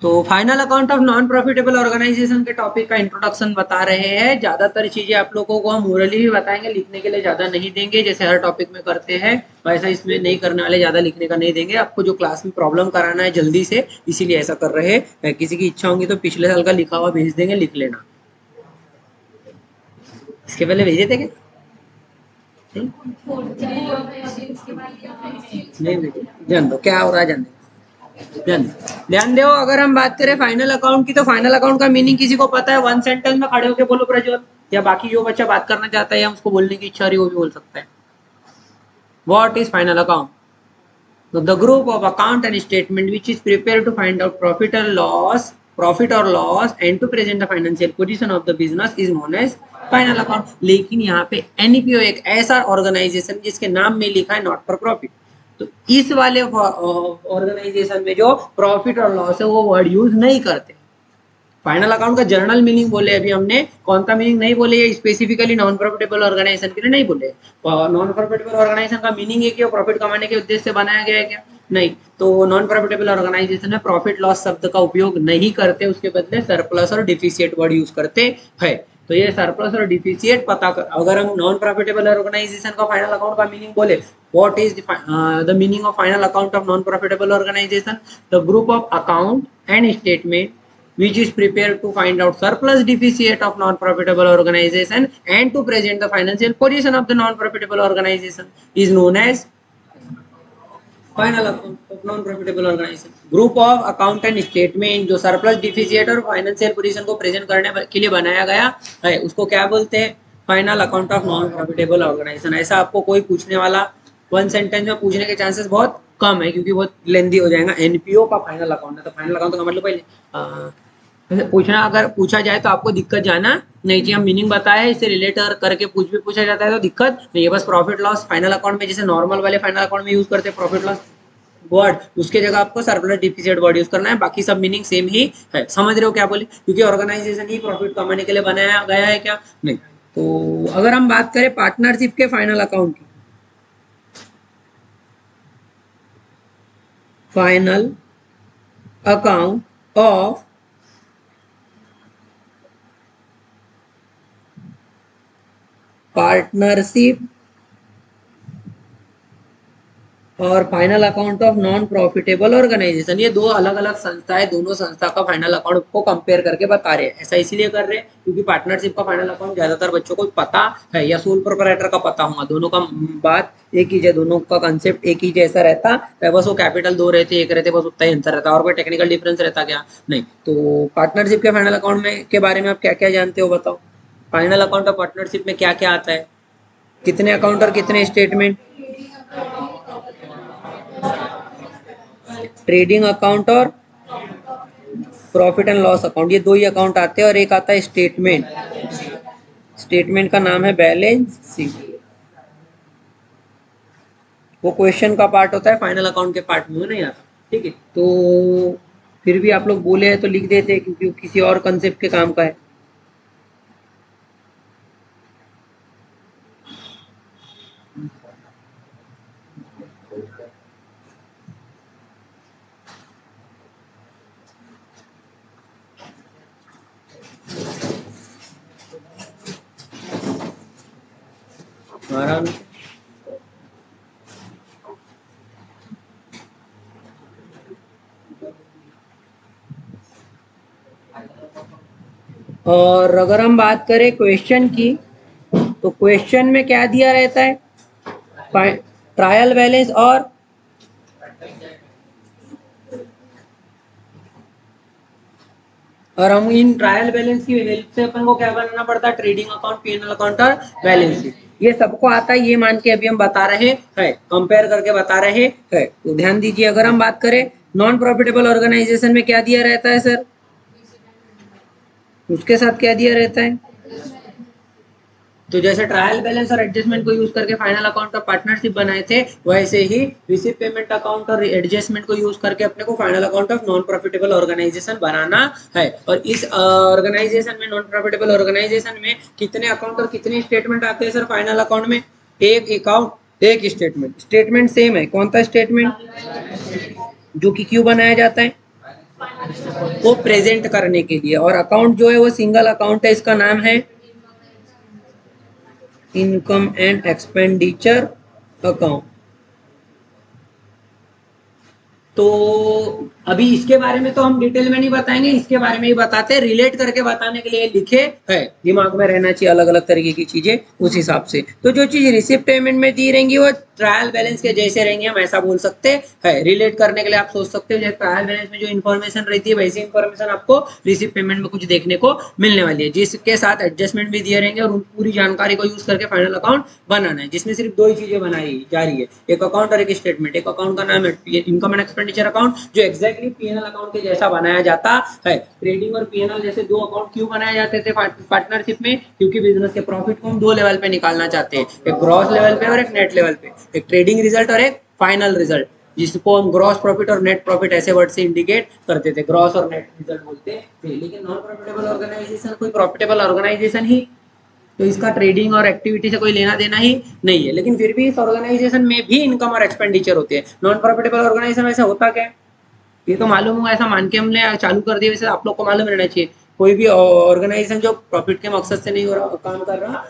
तो final account of non profitable organisation के topic का इंट्रोडक्शन बता रहे हैं। ज्यादातर चीजें आप लोगों को हम ओरली भी बताएंगे, लिखने के लिए ज्यादा नहीं देंगे, जैसे हर टॉपिक में करते हैं वैसा इसमें नहीं करने वाले, ज्यादा लिखने का नहीं देंगे आपको। जो क्लास में प्रॉब्लम कराना है जल्दी से, इसीलिए ऐसा कर रहे हैं। किसी की इच्छा होगी तो पिछले साल का लिखा हुआ भेज देंगे, लिख लेना। इसके पहले भेजे थे क्या? नहीं भेजे, जान दो क्या हो रहा है, जान दो। ध्यान ध्यान दो। अगर हम बात करें फाइनल अकाउंट की, तो फाइनल अकाउंट का मीनिंग किसी को पता है? वन सेंटेंस में खड़े होकर बोलो प्रज्वल, या बाकी जो बच्चा बात करना चाहता है या उसको बोलने की इच्छा रही वो भी बोल सकता है। What is final account? The group of account and statement which is prepare to find out profit और loss and to present the financial position of the business is known as final account. लेकिन यहाँ पे NPO एक ऐसा organisation जिसके नाम में लिखा है नॉट फॉर प्रॉफिट। तो इस वाले ऑर्गेनाइजेशन में जो प्रॉफिट और लॉस है वो वर्ड यूज नहीं करते। फाइनल अकाउंट का जर्नल मीनिंग बोले अभी हमने, कौन सा मीनिंग नहीं बोले, ये स्पेसिफिकली नॉन प्रॉफिटेबल ऑर्गेनाइजेशन के लिए नहीं बोले। नॉन प्रॉफिटेबल ऑर्गेनाइजेशन का मीनिंग है कि वो प्रॉफिट कमाने के उद्देश्य से बनाया गया है क्या? नहीं। तो नॉन प्रॉफिटेबल ऑर्गेनाइजेशन में प्रॉफिट लॉस शब्द का उपयोग नहीं करते, उसके बदले सरप्लस और डिफिशिएट वर्ड यूज करते हैं। तो ये सरप्लस और डिफिशिएट पता कर, अगर हम नॉन प्रॉफिटेबल ऑर्गेनाइजेशन का फाइनल अकाउंट का मीनिंग बोले, what is the meaning of final account of non profitable organisation? The group of account and statement which is prepared to find out surplus deficit of non-profitable organization and to present the financial position of the non-profitable organization is known as final account of non profitable organisation. Group of account and statement जो surplus deficit और financial position को present करने के लिए बनाया गया है, उसको क्या बोलते हैं? Final account of non profitable organisation. ऐसा आपको कोई पूछने वाला वन सेंटेंस में पूछने के चांसेस बहुत कम है, क्योंकि बहुत लेंदी हो जाएगा। एनपीओ का फाइनल अकाउंट है, तो फाइनल अकाउंट का मतलब पहले पूछना, अगर पूछा जाए तो आपको दिक्कत जाना नहीं चाहिए। हम मीनिंग बताए, इससे रिलेट करके कुछ भी पूछा जाता है तो दिक्कत नहीं है। बस प्रॉफिट लॉस फाइनल अकाउंट में जैसे नॉर्मल वाले फाइनल अकाउंट में यूज करते हैं प्रॉफिट लॉस वर्ड, उसके जगह आपको सरप्लस डिफिसिट वर्ड यूज करना है। बाकी सब मीनिंग सेम ही है। समझ रहे हो क्या बोले? क्योंकि ऑर्गेनाइजेशन ही प्रॉफिट कमाने के लिए बनाया गया है क्या? नहीं। तो अगर हम बात करें पार्टनरशिप के फाइनल अकाउंट की, फाइनल अकाउंट ऑफ पार्टनरशिप और final account of non profitable organisation, ये दो अलग अलग संस्थाएं, दोनों संस्था का फाइनल अकाउंट को कंपेयर करके बता रहे हैं। ऐसा इसलिए कर रहे हैं क्योंकि पार्टनरशिप का फाइनल अकाउंट ज्यादातर बच्चों को पता है, या सोल प्रोप्राइटर का पता होगा। दोनों का बात एक ही है, दोनों का कंसेप्ट एक ही जैसा रहता है, बस वो कैपिटल दो रहते, एक रहते, बस उतना ही अंतर रहता। और कोई टेक्निकल डिफरेंस रहता क्या? नहीं। तो पार्टनरशिप के फाइनल अकाउंट में के बारे में आप क्या क्या जानते हो बताओ? फाइनल अकाउंट ऑफ पार्टनरशिप में क्या क्या आता है? कितने अकाउंट और कितने स्टेटमेंट? ट्रेडिंग अकाउंट और प्रॉफिट एंड लॉस अकाउंट, ये दो ही अकाउंट आते हैं, और एक आता है स्टेटमेंट। स्टेटमेंट का नाम है बैलेंस शीट। वो क्वेश्चन का पार्ट होता है, फाइनल अकाउंट के पार्ट में नहीं आता। ठीक है, तो फिर भी आप लोग बोले हैं तो लिख देते हैं, क्योंकि किसी और कंसेप्ट के काम का है। आराम से। और अगर हम बात करें क्वेश्चन की, तो क्वेश्चन में क्या दिया रहता है? ट्रायल बैलेंस और हम इन ट्रायल बैलेंस की हेल्प से अपन को क्या बनाना पड़ता है? ट्रेडिंग अकाउंट, पीएनएल अकाउंट और बैलेंस शीट। ये सबको आता है, ये मान के अभी हम बता रहे हैं, कंपेयर करके बता रहे हैं। तो ध्यान दीजिए, अगर हम बात करें नॉन प्रॉफिटेबल ऑर्गेनाइजेशन में क्या दिया रहता है सर? उसके साथ क्या दिया रहता है? तो जैसे ट्रायल बैलेंस और एडजस्टमेंट को यूज करके फाइनल अकाउंट का पार्टनरशिप बनाए थे, वैसे ही रिसीव पेमेंट अकाउंट और एडजस्टमेंट को यूज करके अपने को final account of non profitable organisation बनाना है। और इस ऑर्गेनाइजेशन में, नॉन प्रॉफिटेबल ऑर्गेनाइजेशन में कितने अकाउंट और कितने स्टेटमेंट आते हैं सर फाइनल अकाउंट में? एक अकाउंट, एक स्टेटमेंट। स्टेटमेंट सेम है, कौन सा स्टेटमेंट? जो कि क्यों बनाया जाता है? वो प्रेजेंट करने के लिए। और अकाउंट जो है वो सिंगल अकाउंट है, इसका नाम है इनकम एंड एक्सपेंडिचर अकाउंट। तो अभी इसके बारे में तो हम डिटेल में नहीं बताएंगे, इसके बारे में ही बताते हैं, रिलेट करके बताने के लिए लिखे है, दिमाग में रहना चाहिए अलग अलग तरीके की चीजें उस हिसाब से। तो जो चीज रिसिप्ट पेमेंट में दी रहेंगी वो ट्रायल बैलेंस के जैसे रहेंगे, हम ऐसा बोल सकते हैं। रिलेट करने के लिए आप सोच सकते हो जैसे ट्रायल बैलेंस में जो इन्फॉर्मेशन रहती है वैसी इन्फॉर्मेशन आपको रिसिप्ट पेमेंट में कुछ देखने को मिलने वाली है, जिसके साथ एडजस्टमेंट भी दिए रहेंगे और उन पूरी जानकारी को यूज करके फाइनल अकाउंट बनाना है, जिसमें सिर्फ दो ही चीजें बनाई जा रही है, एक अकाउंट और एक स्टेटमेंट। एक अकाउंट का नाम है इनकम एंड एक्सपेंडिचर अकाउंट, जो एक्जैक्टली पीएनएल अकाउंट के जैसा बनाया जाता है। ट्रेडिंग और पीएनएल जैसे दो अकाउंट क्यों बनाए जाते थे पार्टनरशिप में? क्योंकि बिजनेस के प्रॉफिट को हम दो लेवल पे निकालना चाहते हैं, एक ग्रॉस लेवल पे और एक नेट लेवल पे, एक ट्रेडिंग रिजल्ट और एक फाइनल रिजल्ट, जिसको हम ग्रॉस प्रॉफिट और नेट प्रॉफिट ऐसे वर्ड से इंडिकेट करते थे, ग्रॉस और नेट रिजल्ट बोलते थे। लेकिन नॉन प्रॉफिटेबल ऑर्गेनाइजेशन कोई प्रॉफिटेबल ऑर्गेनाइजेशन ही, तो इसका ट्रेडिंग और एक्टिविटी से कोई लेना देना ही नहीं है। लेकिन फिर भी इस ऑर्गेनाइजेशन में भी इनकम और एक्सपेंडिचर होते हैं। नॉन प्रॉफिटेबल ऑर्गेनाइजेशन ऐसा होता क्या है ये तो मालूम होगा, ऐसा मान के हमने चालू कर दिया, वैसे आप लोग को मालूम रहना चाहिए। कोई भी ऑर्गेनाइजेशन जो प्रॉफिट के मकसद से नहीं हो रहा काम कर रहा,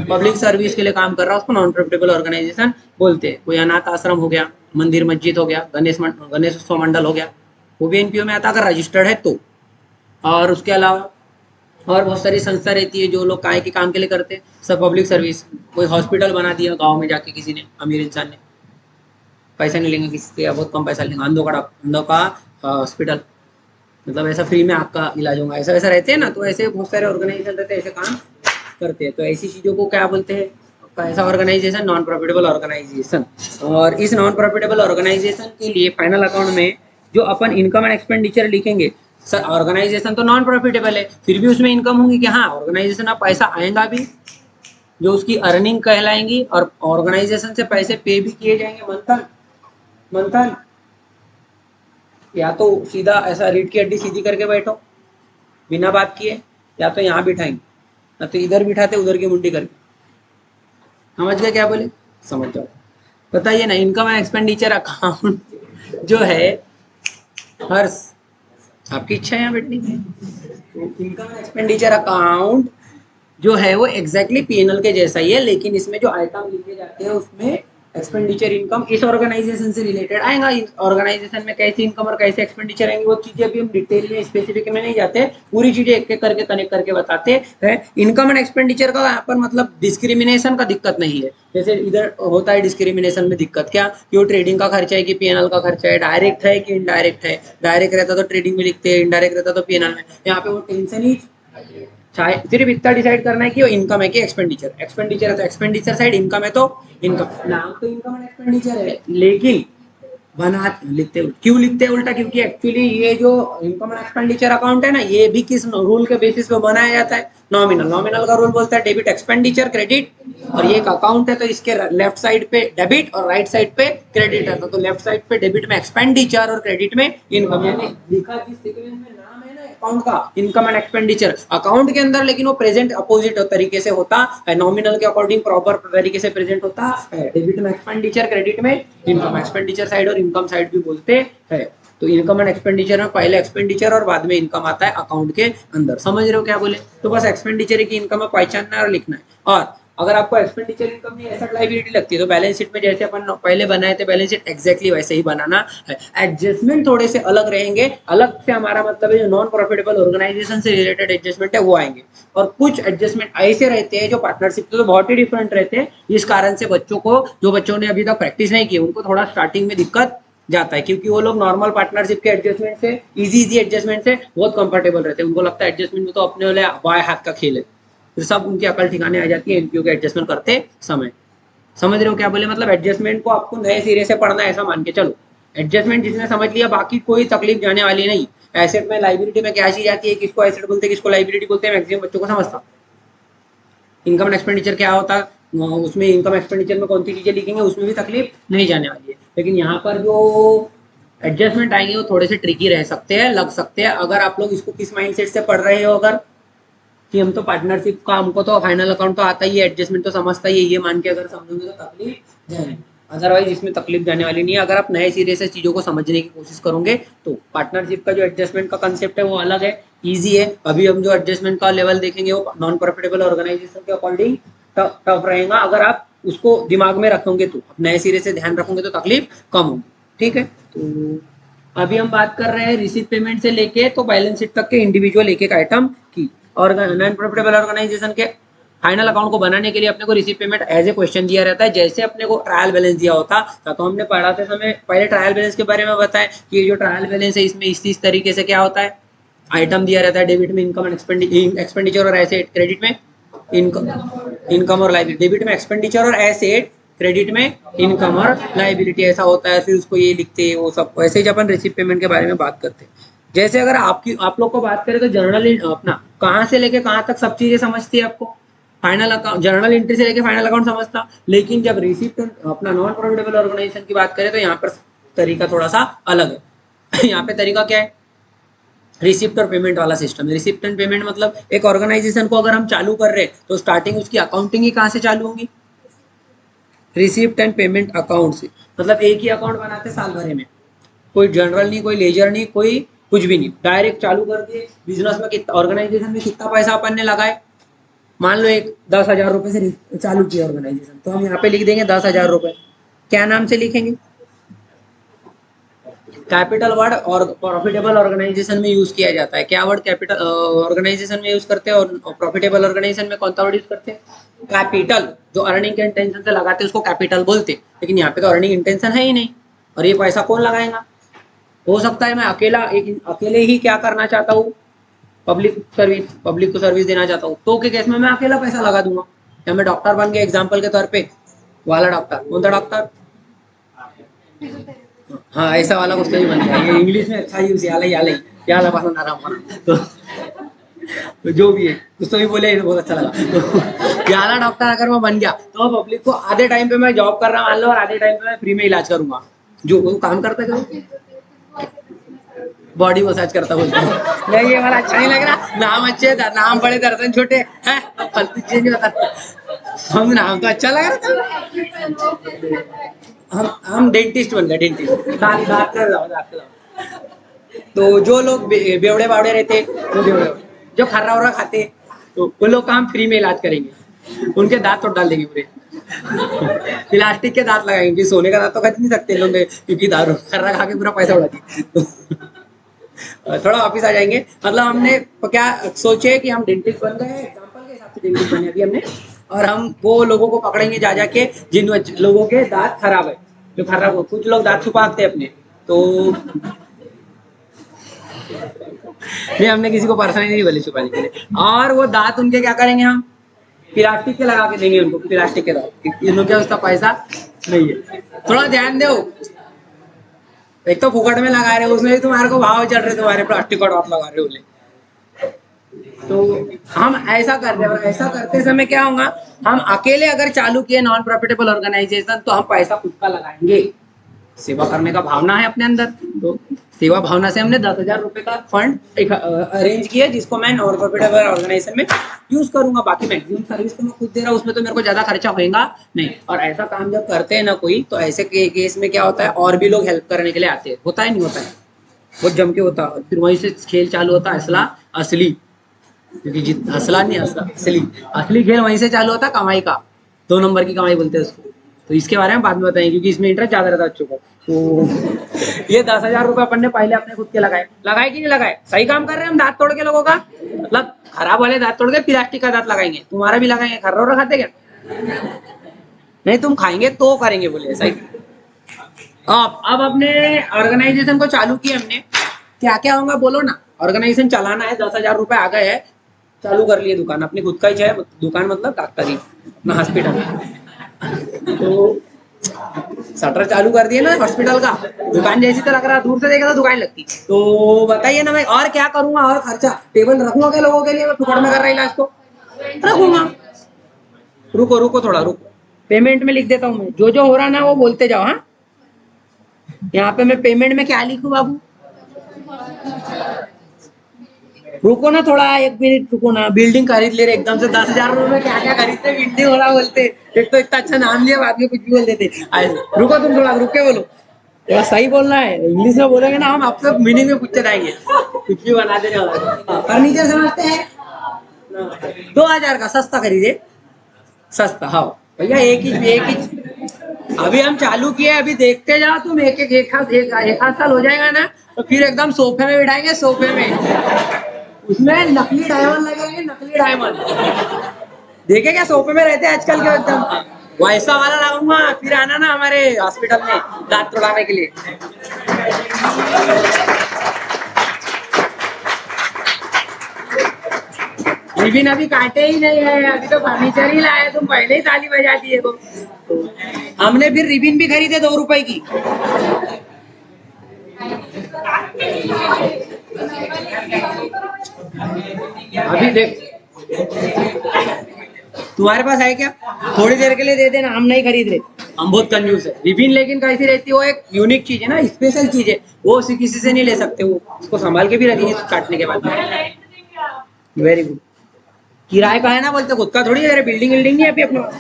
पब्लिक सर्विस के लिए काम कर रहा, उसको नॉन प्रॉफिटेबल ऑर्गेनाइजेशन बोलते हैं। कोई अनाथ आश्रम हो गया, मंदिर मस्जिद हो गया, गणेश उत्सव मंडल हो गया, वो भी एनपीओ में आता अगर रजिस्टर्ड है तो। और उसके अलावा और बहुत सारी संस्था रहती है जो लोग काय के काम के लिए करते हैं, सब पब्लिक सर्विस। कोई हॉस्पिटल बना दिया गांव में जाके किसी ने, अमीर इंसान ने, पैसा नहीं लेंगे किसी से या बहुत कम पैसा लेंगे, अंधों का हॉस्पिटल, मतलब ऐसा फ्री में आपका इलाज होगा, ऐसा वैसा रहते हैं ना। तो ऐसे बहुत सारे ऑर्गेनाइजेशन रहते हैं, ऐसे काम करते हैं। तो ऐसी चीज़ों को क्या बोलते हैं? ऐसा ऑर्गेनाइजेशन नॉन प्रॉफिटेबल ऑर्गेनाइजेशन। और इस नॉन प्रॉफिटेबल ऑर्गेनाइजेशन के लिए फाइनल अकाउंट में जो अपन इनकम एंड एक्सपेंडिचर लिखेंगे, सर ऑर्गेनाइजेशन तो नॉन प्रॉफिटेबल है, फिर भी उसमें इनकम होगी कि हाँ, ऑर्गेनाइजेशन का पैसा आएगा भी, जो उसकी अर्निंग कहलाएंगी, और ऑर्गेनाइजेशन से पैसे पे भी किए जाएंगे मंथन मंथन। या तो सीधा ऐसा रीढ़ की हड्डी सीधी करके बैठो बिना बात किए, या तो यहाँ बिठाएंगे, या तो इधर बिठाते उधर की मुंडी करके। समझ गए क्या बोले? समझ जाओ। बताइए ना, इनकम एंड एक्सपेंडिचर अकाउंट जो है, हर्ष आपकी इच्छा है यहाँ बैठने की, तो इनकम एंड एक्सपेंडिचर अकाउंट जो है वो एग्जैक्टली पीएनएल के जैसा ही है, लेकिन इसमें जो आइटम लिखे जाते हैं उसमें एक्सपेंडिचर इनकम इस ऑर्गेनाइजेशन से रिलेटेड आएगा। इस ऑर्गेनाइजेशन में कैसे इनकम और कैसे एक्सपेंडिचर आएंगे वो चीजें अभी हम डिटेल में स्पेसिफिक में नहीं जाते, पूरी चीजें एक एक करके कनेक्ट करके बताते हैं। इनकम एंड एक्सपेंडिचर का यहाँ पर मतलब डिस्क्रिमिनेशन का दिक्कत नहीं है, जैसे इधर होता है डिस्क्रिमिनेशन में दिक्कत, क्या कि वो ट्रेडिंग का खर्चा है कि पीएनएल का खर्चा है, डायरेक्ट है कि इनडायरेक्ट है। डायरेक्ट रहता तो ट्रेडिंग में लिखते हैं, इनडायरेक्ट रहता तो पीएनएल में। यहाँ पे वो टेंशन ही चाहे सिर्फ इतना डिसाइड करना है कि वो इनकम है कि एक्सपेंडिचर। एक्सपेंडिचर है तो एक्सपेंडिचर साइड, इनकम है तो इनकम। नाम तो इनकम एंड एक्सपेंडिचर है, लेकिन बना लिखते उल्टा। क्यों लिखते हैं उल्टा? क्योंकि एक्चुअली ये जो इनकम एंड एक्सपेंडिचर अकाउंट है ना, ये भी किस रूल के बेसिस पे बनाया जाता है? नॉमिनल। नॉमिनल का रूल बोलता है डेबिट एक्सपेंडिचर क्रेडिट, और ये एक अकाउंट है तो इसके लेफ्ट साइड पे डेबिट और राइट साइड पे क्रेडिट है। तो लेफ्ट साइड पे डेबिट में एक्सपेंडिचर और क्रेडिट में इनकम, यानी लिखा जिस सीक्वेंस में नाम है ना अकाउंट का, इनकम एंड एक्सपेंडिचर अकाउंट के अंदर, लेकिन वो प्रेजेंट अपोजिट तरीके से होता है, नॉमिनल के अकॉर्डिंग प्रॉपर तरीके से प्रेजेंट होता है। डेबिट में एक्सपेंडिचर, क्रेडिट में इनकम। एक्सपेंडिचर साइड और इनकम साइड भी बोलते हैं। तो इनकम एंड एक्सपेंडिचर में पहले एक्सपेंडिचर और बाद में इनकम आता है अकाउंट के अंदर। समझ रहे हो क्या बोले? तो बस एक्सपेंडिचर की इनकम में पहचानना है और लिखना है। और अगर आपको एक्सपेंडिचर इनकम नहीं एसेट लायबिलिटी लगती है तो बैलेंस शीट में जैसे अपन पहले बनाए थे बैलेंस शीट एग्जैक्टली वैसे ही बनाना है। एडजस्टमेंट थोड़े से अलग रहेंगे, अलग से हमारा मतलब है जो नॉन प्रॉफिटेबल ऑर्गेनाइजेशन से रिलेटेड एडजस्टमेंट है वो आएंगे। और कुछ एडजस्टमेंट ऐसे रहते हैं जो पार्टनरशिप से तो बहुत ही डिफरेंट रहते हैं। इस कारण से बच्चों को, जो बच्चों ने अभी तक प्रैक्टिस नहीं की, उनको थोड़ा स्टार्टिंग में दिक्कत जाता है, क्योंकि वो लोग नॉर्मल पार्टनरशिप के एडजस्टमेंट से, इजी एडजस्टमेंट से बहुत कंफर्टेबल रहते हैं। उनको लगता है एडजस्टमेंट में तो अपने वाले बाएं हाथ का खेल है, फिर सब उनकी अकल ठिकाने आ जाती है एनपीओ के एडजस्टमेंट करते समय। समझ रहे हो क्या बोले? मतलब एडजस्टमेंट को आपको नए सिरे से पढ़ना है ऐसा मान के चलो। एडजस्टमेंट जिसने समझ लिया बाकी कोई तकलीफ जाने वाली नहीं। एसेट में लाइबिलिटी में क्या चीज आती है, किसको एसेट बोलते हैं किसको लाइबिलिटी बोलते हैं, मैक्सिमम बच्चों को समझता। इनकम एंड एक्सपेंडिचर क्या होता है, उसमें इनकम एक्सपेंडिचर में कौन सी चीजें लिखेंगे उसमें भी तकलीफ नहीं जाने वाली है। लेकिन यहाँ पर जो एडजस्टमेंट आएंगे वो थोड़े से ट्रिकी रह सकते हैं, लग सकते हैं। अगर आप लोग इसको किस माइंडसेट से पढ़ रहे हो, अगर कि हम तो पार्टनरशिप का, हमको तो फाइनल अकाउंट तो आता ही है, एडजस्टमेंट तो समझता ही है, ये मान के अगर समझोगे तो तकलीफ जाएगी। अदरवाइज इसमें तकलीफ जाने वाली नहीं है। अगर आप नए सिरे से चीज़ों को समझने की कोशिश करोगे तो पार्टनरशिप का जो एडजस्टमेंट का कंसेप्ट है वो अलग है, ईजी है। अभी हम जो एडजस्टमेंट का लेवल देखेंगे वो नॉन प्रॉफिटेबल ऑर्गेनाइजेशन के अकॉर्डिंग टफ रहेगा। अगर आप उसको दिमाग में रखोगे तो नए सिरे से ध्यान रखोगे तो तकलीफ कम होगी। ठीक है, तो अभी हम बात कर रहे हैं रिसीव पेमेंट से लेके तो बैलेंस शीट तक के इंडिविजुअल एक एक आइटम की। और नॉन प्रॉफिटेबल ऑर्गेनाइजेशन के फाइनल अकाउंट को बनाने के लिए अपने को receive payment as a question दिया रहता है। जैसे अपने को ट्रायल बैलेंस दिया होता तो हमने पढ़ाते समय पहले ट्रायल बैलेंस के बारे में बताया कि ये जो ट्रायल बैलेंस है इसमें इस तरीके से क्या होता है, आइटम दिया रहता है डेबिट में इनकम एंड एक्सपेंडिचर और एसेट, क्रेडिट में इनकम और लाइबिलिटी, डेबिट में एक्सपेंडिचर और एसेट, क्रेडिट में इनकम और लाइबिलिटी, ऐसा होता है। फिर उसको ये लिखते हैं वो सब। वैसे ही अपन रिसीव पेमेंट के बारे में बात करते हैं। जैसे अगर आप लोग को बात करें तो जर्नल अपना कहाँ से लेके कहाँ तक सब चीजें समझती है आपको, फाइनल अकाउंट जर्नल एंट्री से लेके फाइनल अकाउंट समझता। लेकिन जब रिसीप्ट अपना नॉन प्रॉफिटेबल ऑर्गेनाइजेशन की बात करें तो यहाँ पर तरीका थोड़ा सा अलग है। यहाँ पे तरीका क्या है, रिसिप्ट और पेमेंट वाला सिस्टम है। रिसिप्ट एंड पेमेंट मतलब एक ऑर्गेनाइजेशन को अगर हम चालू कर रहे हैं तो स्टार्टिंग उसकी अकाउंटिंग ही कहाँ से चालू होगी, रिसिप्ट एंड पेमेंट अकाउंट से। मतलब एक ही अकाउंट बनाते साल भरे में, कोई जनरल नहीं, कोई लेजर नहीं, कोई कुछ भी नहीं, डायरेक्ट चालू कर दिए। बिजनेस में कितना, ऑर्गेनाइजेशन में कितना पैसा अपन ने लगाए, मान लो एक 10,000 रुपए से चालू किया ऑर्गेनाइजेशन, तो हम यहाँ पे लिख देंगे 10,000 रुपए। क्या नाम से लिखेंगे, कैपिटल वर्ड और प्रॉफिटेबल ऑर्गेनाइजेशन में यूज किया जाता है। क्या वर्ड कैपिटल ऑर्गेनाइजेशन में यूज करते हैं और प्रॉफिटेबल ऑर्गेनाइजेशन में कौन सा वर्ड यूज करते हैं, कैपिटल। जो अर्निंग के इंटेंशन से लगाते हैं उसको कैपिटल बोलते हैं। लेकिन यहाँ पे तो अर्निंग इंटेंशन है ही नहीं, और ये पैसा कौन लगाएगा। हो सकता है मैं अकेले ही क्या करना चाहता हूँ, पब्लिक को सर्विस देना चाहता हूँ, तो के केस में मैं अकेला पैसा लगा दूंगा। या मैं डॉक्टर बन गया एग्जाम्पल के तौर पे, वाला डॉक्टर, कौन सा डॉक्टर, हाँ ऐसा वाला कुछ नहीं बन गया। ये इंग्लिश में अच्छा यूज याला पसंद आ रहा हमारा तो जो भी है उसको भी बोले बहुत अच्छा लगा। तो याला डॉक्टर अगर मैं बन गया तो पब्लिक को आधे टाइम पे मैं जॉब कर रहा मान लो और आधे टाइम पे मैं फ्री में इलाज करूंगा। जो वो काम करता है बॉडी मसाज करता बोलते हैं। नहीं ये वाला अच्छा नहीं लग रहा, नाम अच्छे नाम बड़े दर्जन छोटे हैं, फालतू चेंज होता। हम नाम तो अच्छा लग रहा था। हम डेंटिस्ट बन गए, डेंटिस्ट, दांत का जाओ। तो जो लोग बेवड़े बावड़े रहते, वो बेवड़े जो खर्रा वर्रा खाते, तो वो लोग का हम फ्री में इलाज करेंगे। उनके दांत तोड़ डाल देंगे पूरे, प्लास्टिक के दांत लगाएंगे। सोने का दांत तो खरीद नहीं सकते लोग, क्योंकि दारू खर्रा खा के पूरा पैसा उड़ा दिया। थोड़ा वापिस आ जाएंगे। मतलब हमने क्या सोचे कि हम डेंटिस्ट बन गए, एग्जाम्पल के हिसाब से डेंटिस्ट बने अभी हमने, और हम वो लोगों को पकड़ेंगे जा जाके जिन लोगों के दांत खराब है, जो खराब हो। कुछ लोग दांत छुपाते अपने, तो नहीं हमने किसी को पर्सनली नहीं बोले छुपाने के लिए। और वो दांत उनके क्या करेंगे, हम प्लास्टिक के लगा के देंगे उनको, प्लास्टिक के दांत। इन लोग क्या उसका पैसा नहीं है। थोड़ा ध्यान दो, एक तो फुकट में लगा रहे हो, उसमें भी तुम्हारे को भाव चढ़ रहे, तुम्हारे प्लास्टिक का डॉट लगा रहे हो बोले। तो हम ऐसा कर रहे हैं, और ऐसा करते समय क्या होगा, हम अकेले अगर चालू किए नॉन प्रॉफिटेबल ऑर्गेनाइजेशन तो हम पैसा खुद का लगाएंगे। सेवा करने का भावना है अपने अंदर, तो सेवा भावना से हमने 10,000 रुपए का फंड अरेंज किया, जिसको मैं नॉन प्रॉफिटेबल ऑर्गेनाइजेशन में यूज करूंगा। बाकी मैक्सिमम सर्विस तो मैं खुद दे रहा हूँ, उसमें तो मेरे को ज्यादा खर्चा होगा नहीं। और ऐसा काम जब करते हैं ना कोई, तो ऐसे केस में क्या होता है, और भी लोग हेल्प करने के लिए आते हैं। होता है नहीं होता है, बहुत जम के होता है। फिर वहीं से खेल चालू होता है, असला असली, क्योंकि असला नहीं असली खेल वहीं से चालू होता है, कमाई का। 2 नंबर की कमाई बोलते हैं उसको। तो इसके बारे में बाद में बताएंगे, क्योंकि इसमें इंटरेस्ट ज्यादा रहता है बच्चों को। तो ये 10,000 रुपए अपन ने पहले अपने खुद के लगाए कि नहीं लगाए, सही काम कर रहे हैं हम। दांत तोड़ के लोगों का, मतलब खराब वाले दांत तोड़ के प्लास्टिक का दांत लगाएंगे, तुम्हारा भी लगाएंगे। खर्रा खाते क्या, नहीं तुम खाएंगे तो करेंगे बोले, सही। अब अपने ऑर्गेनाइजेशन को चालू किया हमने, क्या क्या होगा बोलो ना। ऑर्गेनाइजेशन चलाना है, 10,000 रुपए आ गए है, चालू कर लिए दुकान अपनी खुद का ही है। दुकान मतलब डॉक्टरी, अपना हॉस्पिटल। तो शटर चालू कर दिए ना हॉस्पिटल का, दुकान जैसी तो लग रहा, दूर से देखा तो दुकान लगती। तो बताइए ना, मैं और क्या करूंगा, और खर्चा टेबल रखूंगा क्या लोगों के लिए, मैं फुकड़ में कर रहा इलाज को रखूंगा। रुको थोड़ा रुको, पेमेंट में लिख देता हूँ मैं, जो जो हो रहा ना वो बोलते जाओ। हाँ, यहाँ पे मैं पेमेंट में क्या लिखूं बाबू, रुको ना थोड़ा, 1 मिनट रुको ना। बिल्डिंग खरीद ले रहे एकदम से 10,000 रुपए में, क्या क्या खरीदते, बिल्डिंग हो रहा बोलते। एक तो इतना अच्छा नाम लिया, बाद में कुछ भी बोल देते। रुको तुम थोड़ा, रुक के बोलो, थोड़ा सही बोलना है। इंग्लिश में बोलेंगे ना हम आपसे मीनिंग में पूछते रहेंगे, कुछ भी बना दे रहे। फर्नीचर समझते हैं, 2,000 का सस्ता खरीदे, सस्ता। हाँ भैया, एक ही अभी हम चालू किए, अभी देखते जाओ तुम। एक आध साल हो जाएगा ना, तो फिर एकदम सोफे में बिठाएंगे, सोफे में उसमें नकली डायमंड लगेंगे, नकली डायमंड। देखे क्या सोफे में रहते हैं आजकल के, एकदम वैसा वाला लगाऊंगा। फिर आना ना हमारे हॉस्पिटल में दांत तोड़ाने के लिए। रिबिन अभी काटे ही नहीं है, अभी तो फर्नीचर ही लाए, तुम पहले ही ताली बजा दिए को। हमने फिर रिबिन भी खरीदे 2 रुपए की। अभी देख, तुम्हारे पास है क्या? थोड़ी देर के लिए दे देना, हम नहीं खरीद रहे, हम बहुत कंजूस है। रिबिन लेकिन कैसी रहती है, वो एक यूनिक चीज है ना, स्पेशल चीज है, वो किसी से नहीं ले सकते। वो उसको संभाल के भी रखेंगे काटने के बाद। Very good. किराए का है ना बोलते, खुद का थोड़ी है, बिल्डिंग विल्डिंग नहीं है अभी अपने पास।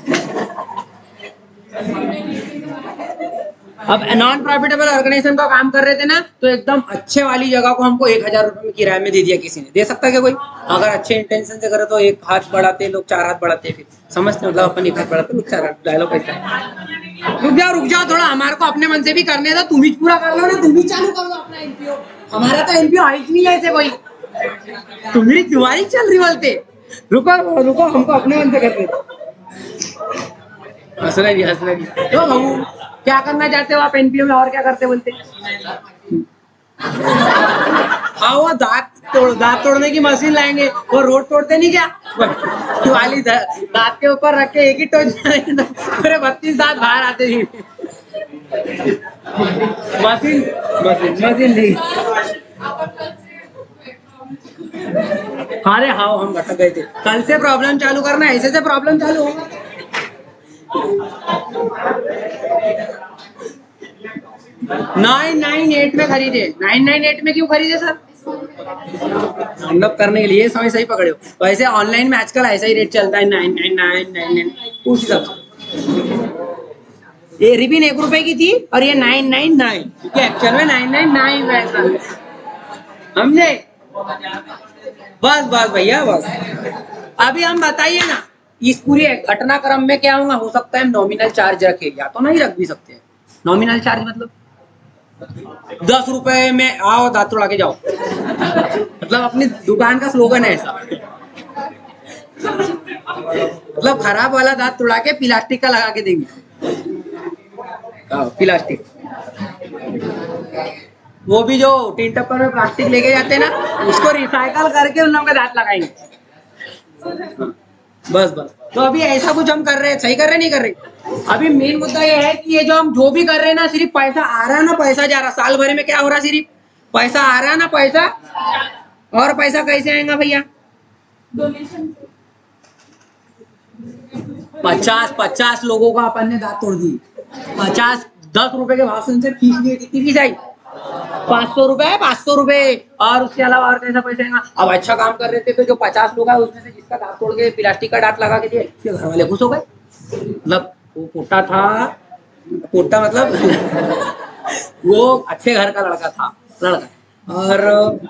अब नॉन प्रॉफिटेबल ऑर्गेनाइजेशन का काम कर रहे थे ना, तो एकदम अच्छे वाली जगह को हमको 1,000 रुपए में किराए में दे दिया किसी ने। दे सकता क्या कोई? अगर अच्छे इंटेंशन से करे तो एक हाथ बढ़ाते लोग, 4 हाथ बढ़ाते, फिर समझते मतलब अपन एक हाथ बढ़ाते लोग 4 हाथ। डायलॉग कैसा है? रुक जाओ थोड़ा, हमारे को अपने मन से भी करने दो। तुम ही पूरा कर लो ना, तुम ही चालू कर लो अपना एनपीओ। हमारा तो एनपीओ हाइट नहीं है ऐसे कोई, तुम्हारी चल रही बोलते। रुको रुको, हमको अपने मन से करने दो। हंसना भी तो बाबू, क्या करना चाहते हो आप एनपीओ में, और क्या करते बोलते? हाँ, वो दांत तोड़ने की मशीन लाएंगे। वो रोड तोड़ते नहीं क्या, वाली दांत के ऊपर रख के एक ही टोच पूरे 32 दांत बाहर आते ही। मशीन नहीं। अरे हाँ, हम भटक गए थे। कल से प्रॉब्लम चालू करना, ऐसे से प्रॉब्लम चालू होगा। 998 में खरीदे। 998 में क्यों खरीदे सर? मतलब करने के लिए समय सही पकड़े हो। तो ऐसे ऑनलाइन में आजकल ऐसा ही रेट चलता है, 999 उस हिसाब से। ये रिबिन 1 रुपए की थी और ये 999, क्योंकि एक्चुअल में 999 वैसा। समझे? बस भैया बस। अभी हम बताइए ना, इस पूरी घटनाक्रम में क्या होगा? हो सकता है हम नॉमिनल चार्ज रखे, या तो नहीं रख भी सकते हैं। नॉमिनल चार्ज मतलब 10 रुपए में आओ दांत तोड़ा के जाओ, मतलब अपनी दुकान का स्लोगन है ऐसा। मतलब खराब वाला दांत तोड़ा के प्लास्टिक का लगा के देंगे। प्लास्टिक, वो भी जो टीन टप्पर में प्लास्टिक लेके जाते हैं ना, उसको रिसाइकल करके उन लोगों का दांत लगाएंगे। बस। तो अभी ऐसा कुछ हम कर रहे हैं, सही कर रहे नहीं कर रहे? अभी मेन मुद्दा ये है कि ये जो हम जो भी कर रहे हैं ना, सिर्फ पैसा आ रहा है ना पैसा जा रहा। साल भर में क्या हो रहा है? सिर्फ पैसा आ रहा है ना पैसा। और पैसा कैसे आएगा भैया? डोनेशन। 50 लोगों का अपन ने दांत तोड़ दी। 10 रुपए के भाषण से फीस लिए, कितनी फीस आई? 500 रुपए, 500 रुपए। और उसके अलावा और कैसा पैसा आएगा? अब अच्छा काम कर रहे थे तो जो 50 लोग है उसमें से जिसका दांत तोड़ के प्लास्टिक का दांत लगा के दिए, घर वाले खुश हो गए। मतलब वो पोटा मतलब वो अच्छे घर का लड़का, और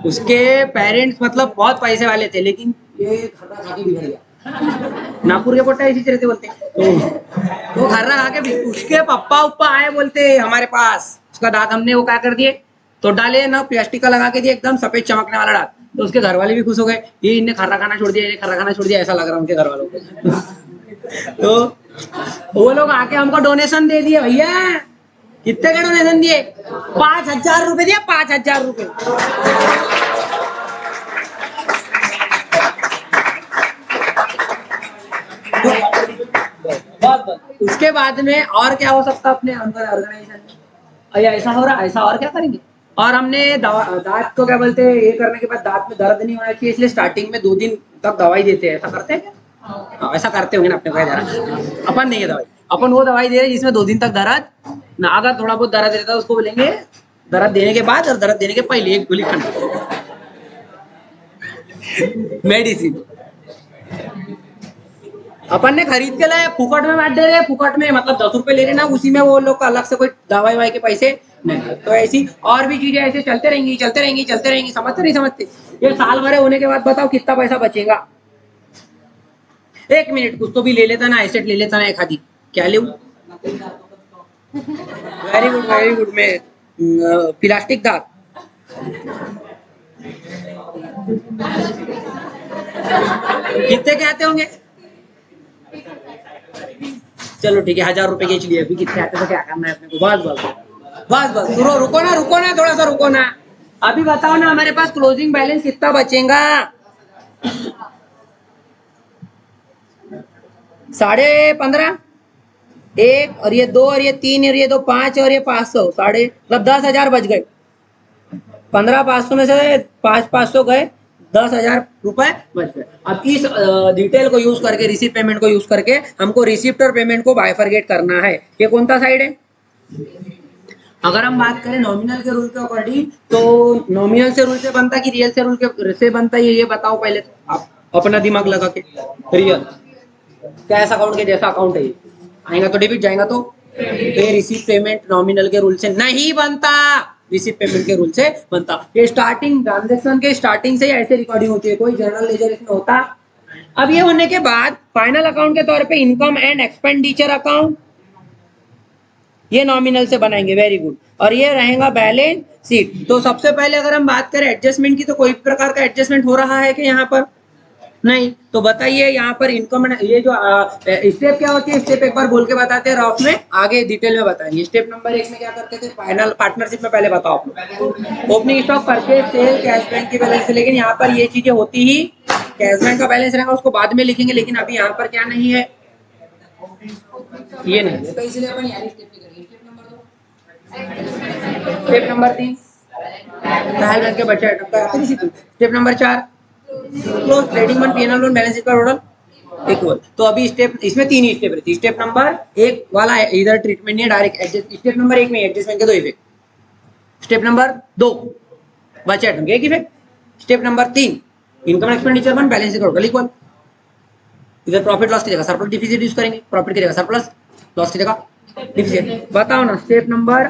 उसके पेरेंट्स मतलब बहुत पैसे वाले थे, लेकिन ये खर्रा खा के बिगड़ गया। नागपुर के पोटा इसी तरह से बोलते हैं। तो वो खर्रा खा के, उसके पप्पा उप्पा आए बोलते हमारे पास, उसका दांत हमने वो क्या कर दिए, तो डाले ना प्लास्टिक का लगा के दिए, एकदम सफेद चमकने वाला दांत। तो उसके घर वाले भी खुश हो गए, ये इन्हें खर्रा खाना छोड़ दिया, ऐसा लग रहा है उनके घर वालों को। तो वो लोग आके हमको डोनेशन दे दिए। भैया कितने का डोनेशन दिए? 5,000 रुपए दिया, 5,000 रुपए। उसके बाद में और क्या हो सकता अपने अंदर ऑर्गेनाइजेशन में? ऐसा हो रहा, ऐसा और क्या करेंगे? और हमने दांत को क्या बोलते हैं, ये करने के बाद दांत में दर्द नहीं होना चाहिए, इसलिए स्टार्टिंग में 2 दिन तक दवाई देते हैं। ऐसा करते हैं क्या? हाँ, ऐसा करते होंगे ना अपने को। अपन नहीं है दवाई, अपन वो दवाई दे रहे हैं जिसमें 2 दिन तक दर्द ना। अगर थोड़ा बहुत दर्द रहता है उसको बोलेंगे दर्द देने के बाद और दर्द देने के पहले एक गोली खाना। मेडिसिन अपन ने खरीद के लाया, फुकट में बांट दे रहे हैं, फुकट में मतलब 10 रुपए ले रहे ना, उसी में वो लोग का अलग से कोई दवाई वाई के पैसे नहीं। तो ऐसी और भी चीजें ऐसे चलते रहेंगी चलते रहेंगी चलते रहेंगी, समझते नहीं समझते। ये साल भरे होने के बाद बताओ कितना पैसा बचेगा। 1 मिनट, कुछ तो भी ले लेता ना, एसेट ले लेता ना एक आधी। क्या ले? Very good very good. मैं प्लास्टिक दाग कितने के आते होंगे? चलो ठीक है, 1000 रुपए के लिए अभी कितने आते तो क्या करना है अपने को। बस बस बस बस, रुको ना थोड़ा सा रुको ना। अभी बताओ ना हमारे पास क्लोजिंग बैलेंस कितना बचेगा? 15.5, 1 और ये 2 और ये 3 और ये 2 5 और ये 500, साढ़े मतलब 10,000 बच गए। 15,500 में से 500 गए, 10,000 रुपए बच गए। अब इस डिटेल को यूज करके, रिसिप्ट पेमेंट को यूज करके हमको रिसिप्ट और पेमेंट को बाइफरगेट करना है। ये कौन सा साइड है? अगर हम बात करें नॉमिनल के रूल के अकॉर्डिंग, तो नॉमिनल से रूल से बनता कि रियल से रूल के से बनता है, ये बताओ पहले तो आप अपना दिमाग लगा के। रियल कैश अकाउंट के जैसा अकाउंट है, आएगा तो डेबिट जाएगा तो पे। रिसीव पेमेंट नॉमिनल के रूल से नहीं बनता, रिसीव पेमेंट के रूल से बनता। ये स्टार्टिंग ट्रांजेक्शन के स्टार्टिंग से ही ऐसे रिकॉर्डिंग होती है, कोई जर्नल लेजर इसमें होता। अब ये होने के बाद फाइनल अकाउंट के तौर पे इनकम एंड एक्सपेंडिचर अकाउंट, ये नॉमिनल से बनाएंगे। Very good. और ये रहेगा बैलेंस शीट। तो सबसे पहले अगर हम बात करें एडजस्टमेंट की, तो कोई प्रकार का एडजस्टमेंट हो रहा है कि यहाँ पर नहीं? तो बताइए यहाँ पर इनकम, ये जो स्टेप क्या होती है, स्टेप एक बार बोल के बताते हैं रफ में, आगे डिटेल में बताएंगे। स्टेप नंबर 1 में क्या करते थे, फाइनल पार्टनरशिप में पहले बताओ आप लोग। Opening stock, purchase, sale, cash bank की बैलेंस। लेकिन यहाँ पर ये चीजें होती ही, कैश बैंक का बैलेंस रहेगा उसको बाद में लिखेंगे, लेकिन अभी यहाँ पर क्या नहीं है, ये नहीं है, तो इसलिए अपन यार स्टेप करेंगे। स्टेप नंबर 3 ट्रायल बैंक के बचे आइटम का। Step number 4 close trading one PNL loan balance sheet का टोटल इक्वल। तो अभी स्टेप, इसमें 3 ही स्टेप रहती है। स्टेप नंबर 1 वाला इधर ट्रीटमेंट नहीं है, डायरेक्ट एडजस्ट। स्टेप नंबर 1 में एडजस्टमेंट के 2 इफेक्ट। स्टेप नंबर 2 बचे आइटम के 1 effect. Step number 3 income expenditure one balance sheet का टोटल इक्वल। इधर प्रॉफिट लॉस की जगह सरप्लस डिफिसिट यूज करेंगे, प्रॉफिट की जगह सरप्लस, लॉस की जगह डिफिसिट। बताओ ना, स्टेप नंबर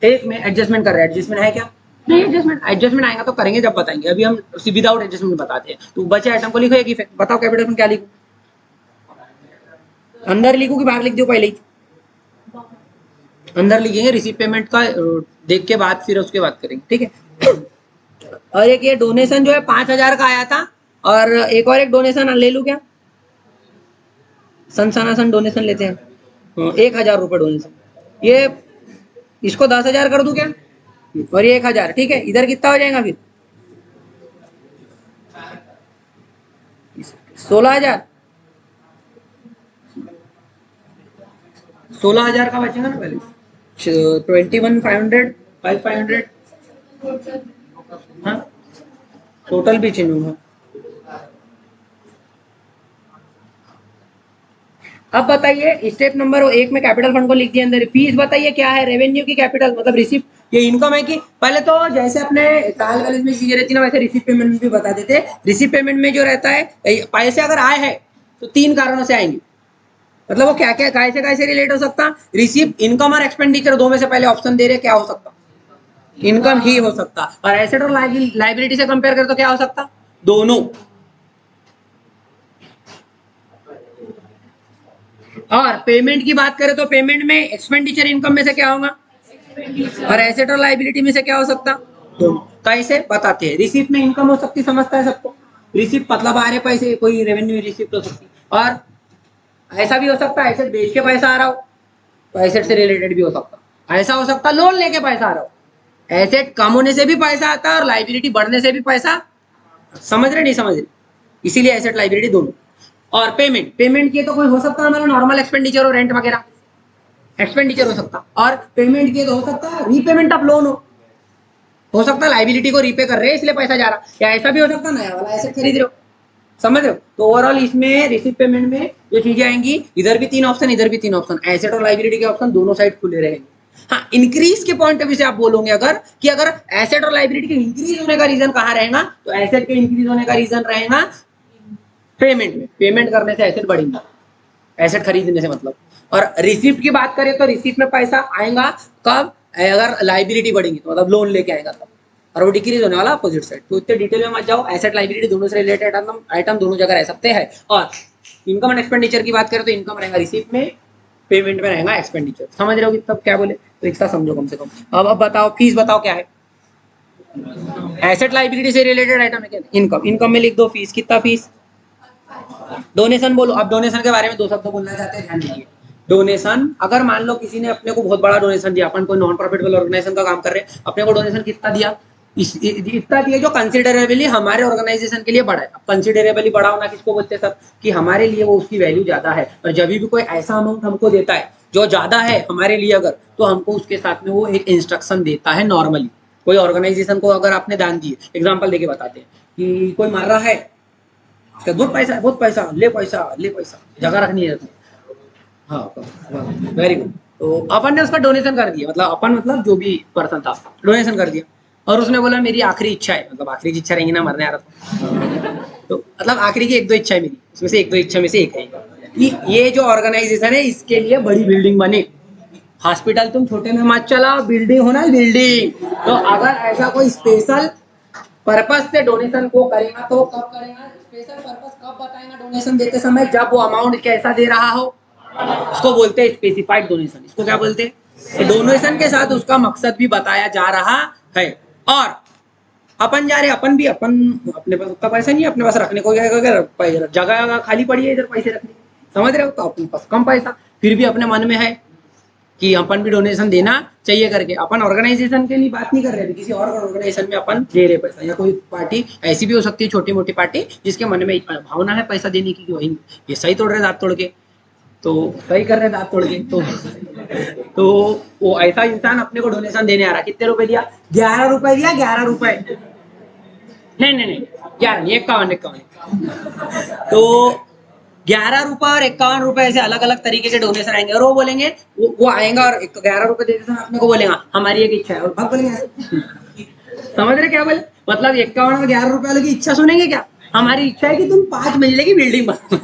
1 में एडजस्टमेंट कर रहे हैं, एडजस्टमेंट है क्या? नहीं एडजस्टमेंट, एडजस्टमेंट आएगा तो करेंगे जब बताएंगे, अभी हम विदाउट एडजस्टमेंट बताते हैं। तो बचे आइटम को लिखो एक इफेक्ट। बताओ कैपिटल में क्या लिखूं, अंदर लिखूं कि बाहर लिख दूं? पहले ही अंदर लिखेंगे, रिसीव पेमेंट का देख के बाद फिर उसके बाद करेंगे, ठीक है। और एक ये डोनेशन जो है 5,000 का आया था, और एक और एक डोनेशन ले लूं क्या? सन डोनेशन लेते हैं, 1,000 रुपए डोनेशन। ये इसको 10,000 कर दूं क्या? और ये 1,000, ठीक है। इधर कितना हो जाएगा फिर? 16,000। 16,000 का बचेगा ना पहले। 21,500, 5,500, हाँ टोटल भी चेंज होगा। अब बताइए स्टेप नंबर 1 में कैपिटल फंड को लिख दिया अंदर। फीस बताइए क्या है? रेवेन्यू की कैपिटल मतलब रिसिप्ट, ये इनकम है कि? पहले तो जैसे अपने ट्रायल बैलेंस में चीजें रहती ना, वैसे रिसिप्ट पेमेंट में भी बता देते। रिसिप्ट पेमेंट में जो रहता है, पैसे अगर आए हैं तो 3 कारणों से आएंगे। मतलब वो क्या क्या कैसे रिलेट हो सकता? रिसिप्ट, इनकम और एक्सपेंडिचर, दो में से पहले ऑप्शन दे रहे, क्या हो सकता? इनकम ही हो सकता। और एसेट और लाइबिलिटी से कंपेयर कर तो क्या हो सकता? दोनों। और पेमेंट की बात करें तो पेमेंट में एक्सपेंडिचर इनकम में से क्या होगा, और एसेट और लाइबिलिटी में से क्या हो सकता? दोनों। कैसे बताते हैं। रिसिप्ट में इनकम हो सकती, समझता है सबको। रिसिप्ट मतलब आ रहे पैसे, कोई रेवेन्यू रिसिप्ट हो सकती। और ऐसा भी हो सकता है एसेट बेच के पैसा आ रहा हो, तो एसेट से रिलेटेड भी हो सकता। ऐसा हो सकता लोन लेके पैसा आ रहा हो, एसेट कम होने से भी पैसा आता है और लाइबिलिटी बढ़ने से भी पैसा। समझ रहे नहीं समझ रहे? इसीलिए एसेट लाइबिलिटी दोनों। और पेमेंट किए तो कोई हो सकता है हमारा नॉर्मल एक्सपेंडिचर हो, रेंट वगैरह एक्सपेंडिचर हो सकता। और पेमेंट किए तो हो सकता है रीपेमेंट ऑफ लोन हो सकता है लाइबिलिटी को रीपे कर रहे हैं इसलिए पैसा जा रहा। या ऐसा भी हो सकता है नया वाला एसेट खरीद रहे हो, समझ रहे हो? तो ओवरऑल इसमें रिसिप्ट पेमेंट में जो चीजें आएंगी, इधर भी 3 ऑप्शन, इधर भी 3 ऑप्शन, एसेट और लाइबिलिटी के ऑप्शन दोनों साइड खुले रहेंगे। हाँ, इंक्रीज के पॉइंट ऑफ व्यू से आप बोलोगे अगर कि अगर एसेट और लाइबिलिटी के इंक्रीज होने का रीजन कहाँ रहेगा, तो एसेट के इंक्रीज होने का रीजन रहेगा पेमेंट में। पेमेंट करने से एसेट बढ़ेगा, एसेट खरीदने से मतलब। और रिसिप्ट की बात करें तो रिसिप्ट में पैसा आएगा कब, अगर लाइबिलिटी बढ़ेगी तो मतलब लोन लेके आएगा तब, और वो डिक्रीज होने वाला अपोजिट साइड। तो इतने डिटेल में मत जाओ, एसेट लाइबिलिटी दोनों से रिलेटेड आइटम दोनों जगह रह सकते हैं। और इनकम एंड एक्सपेंडिचर की बात करें तो इनकम रहेगा रिसिप्ट में, पेमेंट में रहेगा एक्सपेंडिचर। समझ रहे हो कि तब क्या बोले, तो एक साथ समझो कम से कम। अब बताओ फीस बताओ क्या है, एसेट लाइबिलिटी से रिलेटेड आइटम है क्या, इनकम। इनकम में लिख दो फीस, कितना फीस। डोनेशन बोलो, अब डोनेशन के बारे में 2 शब्द बोलना चाहते हैं, ध्यान दीजिए। डोनेशन, अगर मान लो किसी ने अपने को बहुत बड़ा डोनेशन दिया, अपन कोई नॉन प्रॉफिटेबल ऑर्गेनाइजेशन का काम कर रहे हैं, अपने को डोनेशन कितना दिया, इतना दिया जो कंसिडरेबली हमारे ऑर्गेनाइजेशन के लिए बड़ा है। अब कंसिडरेबली बड़ा होना किसको बोलते हैं सर, कि हमारे लिए वो उसकी वैल्यू ज्यादा है। और जब भी कोई ऐसा अमाउंट हमको देता है जो ज्यादा है हमारे लिए अगर, तो हमको उसके साथ में वो एक इंस्ट्रक्शन देता है। नॉर्मली कोई ऑर्गेनाइजेशन को अगर आपने दान दिए, एग्जाम्पल देके बताते हैं कि कोई मर रहा है, बहुत पैसा है, बहुत पैसा, ले पैसा, ले पैसा, जगह रखनी है। हाँ, वेरी गुड। तो अपन ने उसका डोनेशन कर दिया, मतलब अपन मतलब जो भी पर्सन था डोनेशन कर दिया, और उसने बोला मेरी आखिरी इच्छा है, मतलब आखिरी की इच्छा रहेगी ना, मरने आ रहा था, तो मतलब आखिरी की 1-2 इच्छा है मेरी, उसमें से 1-2 इच्छा में से एक है कि ये जो ऑर्गेनाइजेशन है इसके लिए बड़ी बिल्डिंग बने। हॉस्पिटल तुम छोटे में मत चलाओ, बिल्डिंग होना बिल्डिंग। तो अगर ऐसा कोई स्पेशल पर्पस से डोनेशन को करेगा तो कब करेगा, स्पेशल पर्पस कब बताएगा डोनेशन देते समय, जब वो अमाउंट कैसा दे रहा हो, उसको बोलते हैं स्पेसिफाइड डोनेशन। इसको क्या बोलते हैं, डोनेशन के साथ उसका मकसद भी बताया जा रहा है। और अपन जा रहे, अपन अपने पास उतना पैसा नहीं है, अपने पास रखने को जगह खाली पड़ी है इधर पैसे रखने, समझ रहे हो, तो अपने पास कम पैसा, फिर भी अपने मन में है कि अपन भी डोनेशन देना चाहिए करके। अपन ऑर्गेनाइजेशन के लिए बात नहीं कर रहे थे, किसी और ऑर्गेनाइजेशन में अपन दे रहे पैसा, या कोई पार्टी ऐसी भी हो सकती है छोटी मोटी पार्टी जिसके मन में भावना है पैसा देने की, वही ये सही तोड़ रहे दांत तोड़ के, तो सही कर रहे दांत तोड़ के, तो वो ऐसा इंसान अपने को डोनेशन देने आ रहा। कितने रुपए दिया, 11 रुपए दिया, 11 रुपए, नहीं 11 नहीं, 51। तो 11 रुपए और 51 रुपए से अलग अलग तरीके के डोनेशन आएंगे, और वो बोलेंगे, वो आएगा और 11 रुपए देते समय अपने को बोलेगा हमारी एक इच्छा है, और भाग बोलेंगे। समझ रहे क्या बोले, मतलब 51 और 11 रुपए वाले की इच्छा सुनेंगे क्या, हमारी इच्छा है कि तुम 5 मंजिले की बिल्डिंग बनो।